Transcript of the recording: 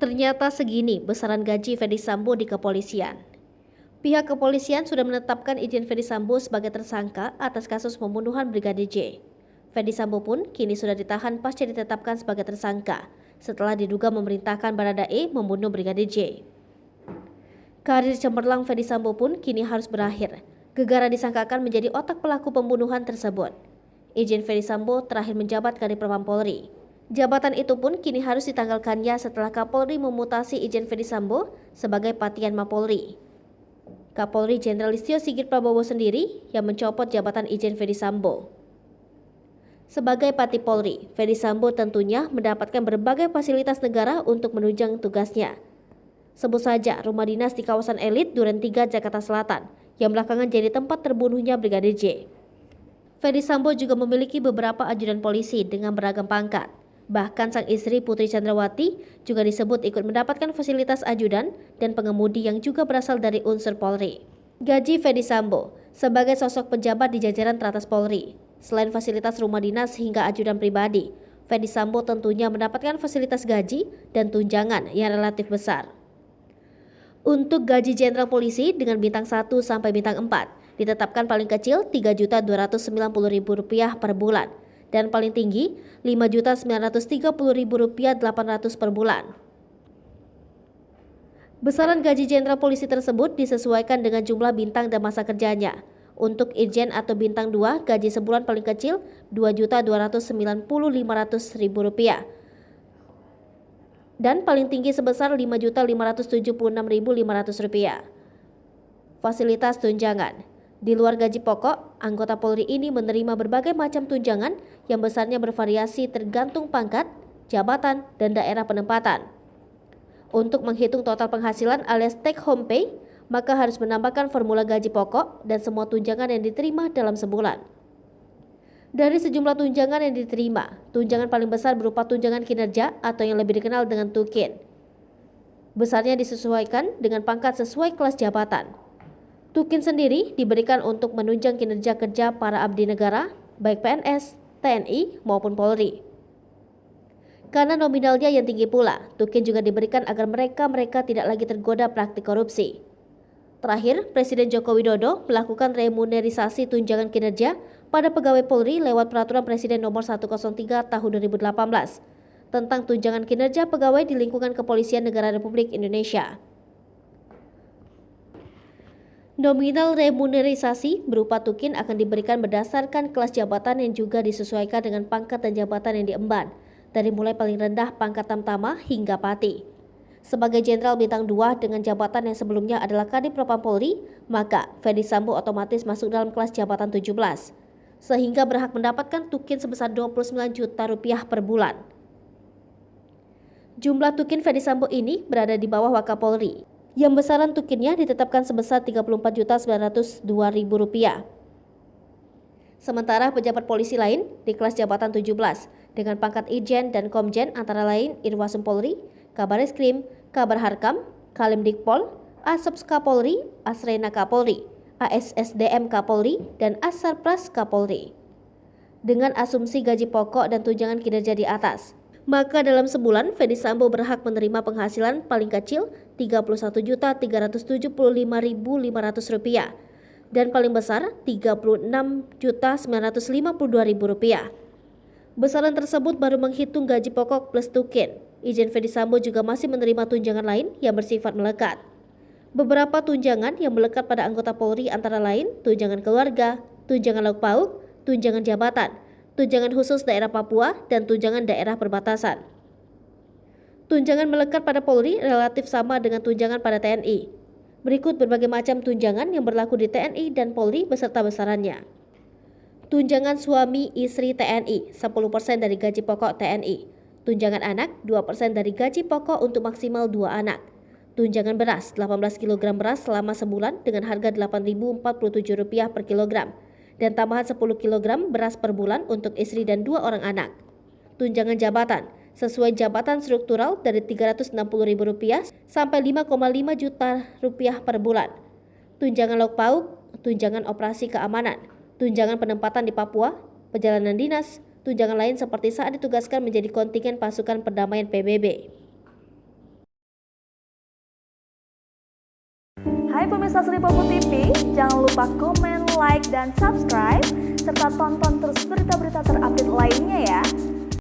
Ternyata segini besaran gaji Ferdy Sambo di kepolisian. Pihak kepolisian sudah menetapkan Irjen Ferdy Sambo sebagai tersangka atas kasus pembunuhan Brigadir J. Ferdy Sambo pun kini sudah ditahan pasca ditetapkan sebagai tersangka setelah diduga memerintahkan Baradae membunuh Brigadir J. Karir cemerlang Ferdy Sambo pun kini harus berakhir. Gegara disangkakan menjadi otak pelaku pembunuhan tersebut. Irjen Ferdy Sambo terakhir menjabat Kadif Propam Polri. Jabatan itu pun kini harus ditanggalkannya setelah Kapolri memutasi Irjen Ferdy Sambo sebagai Patian Mapolri. Kapolri Jenderal Listio Sigit Prabowo sendiri yang mencopot jabatan Irjen Ferdy Sambo. Sebagai Pati Polri, Ferdy Sambo tentunya mendapatkan berbagai fasilitas negara untuk menunjang tugasnya. Sebut saja rumah dinas di kawasan elit Duren 3 Jakarta Selatan yang belakangan jadi tempat terbunuhnya Brigadir J. Ferdy Sambo juga memiliki beberapa ajudan polisi dengan beragam pangkat. Bahkan sang istri Putri Chandrawati juga disebut ikut mendapatkan fasilitas ajudan dan pengemudi yang juga berasal dari unsur Polri. Gaji Ferdy Sambo sebagai sosok pejabat di jajaran teratas Polri. Selain fasilitas rumah dinas hingga ajudan pribadi, Ferdy Sambo tentunya mendapatkan fasilitas gaji dan tunjangan yang relatif besar. Untuk gaji jenderal polisi dengan bintang 1 sampai bintang 4 ditetapkan paling kecil Rp3.290.000 per bulan dan paling tinggi Rp5.930.800 per bulan. Besaran gaji jenderal polisi tersebut disesuaikan dengan jumlah bintang dan masa kerjanya. Untuk Irjen atau bintang 2, gaji sebulan paling kecil Rp2.290.500.000 dan paling tinggi sebesar Rp5.576.500. Fasilitas tunjangan. Di luar gaji pokok, anggota Polri ini menerima berbagai macam tunjangan yang besarnya bervariasi tergantung pangkat, jabatan, dan daerah penempatan. Untuk menghitung total penghasilan alias take home pay, maka harus menambahkan formula gaji pokok dan semua tunjangan yang diterima dalam sebulan. Dari sejumlah tunjangan yang diterima, tunjangan paling besar berupa tunjangan kinerja atau yang lebih dikenal dengan tukin. Besarnya disesuaikan dengan pangkat sesuai kelas jabatan. Tukin sendiri diberikan untuk menunjang kinerja kerja para abdi negara, baik PNS, TNI, maupun Polri. Karena nominalnya yang tinggi pula, tukin juga diberikan agar mereka tidak lagi tergoda praktik korupsi. Terakhir, Presiden Joko Widodo melakukan remunerisasi tunjangan kinerja pada pegawai Polri lewat Peraturan Presiden Nomor 103 Tahun 2018 tentang tunjangan kinerja pegawai di lingkungan Kepolisian Negara Republik Indonesia. Nominal remunerisasi berupa tukin akan diberikan berdasarkan kelas jabatan yang juga disesuaikan dengan pangkat dan jabatan yang diemban, dari mulai paling rendah pangkat tamtama hingga pati. Sebagai Jenderal Bintang 2 dengan jabatan yang sebelumnya adalah Kadif Propam Polri, maka Ferdy Sambo otomatis masuk dalam kelas jabatan 17, sehingga berhak mendapatkan tukin sebesar Rp29 juta per bulan. Jumlah tukin Ferdy Sambo ini berada di bawah Wakapolri, yang besaran tukinnya ditetapkan sebesar Rp34.902.000. Sementara pejabat polisi lain di kelas jabatan 17 dengan pangkat Irjen dan Komjen antara lain Irwasum Polri, Kabareskrim, Kabar Harkam, Kalimdikpol, Asops Kapolri, Asrena Kapolri, ASSDM Kapolri, dan Asarpras Kapolri. Dengan asumsi gaji pokok dan tunjangan kinerja di atas, maka dalam sebulan Ferdy Sambo berhak menerima penghasilan paling kecil Rp31.375.500 dan paling besar Rp36.952.000. Besaran tersebut baru menghitung gaji pokok plus tukin. Irjen Ferdy Sambo juga masih menerima tunjangan lain yang bersifat melekat. Beberapa tunjangan yang melekat pada anggota Polri antara lain tunjangan keluarga, tunjangan lauk pauk, tunjangan jabatan, tunjangan khusus daerah Papua, dan tunjangan daerah perbatasan. Tunjangan melekat pada Polri relatif sama dengan tunjangan pada TNI. Berikut berbagai macam tunjangan yang berlaku di TNI dan Polri beserta besarannya. Tunjangan suami istri TNI 10% dari gaji pokok TNI. Tunjangan anak 2% dari gaji pokok untuk maksimal 2 anak. Tunjangan beras 18 kg beras selama sebulan dengan harga Rp8.047 per kilogram. Dan tambahan 10 kg beras per bulan untuk istri dan 2 orang anak. Tunjangan jabatan sesuai jabatan struktural dari Rp360.000 sampai Rp5,5 juta per bulan. Tunjangan lauk pauk, tunjangan operasi keamanan, tunjangan penempatan di Papua, perjalanan dinas, tunjangan lain seperti saat ditugaskan menjadi kontingen pasukan perdamaian PBB. Hai pemirsa Sri Popo TV, jangan lupa komen, like, dan subscribe, serta tonton terus berita-berita terupdate lainnya ya.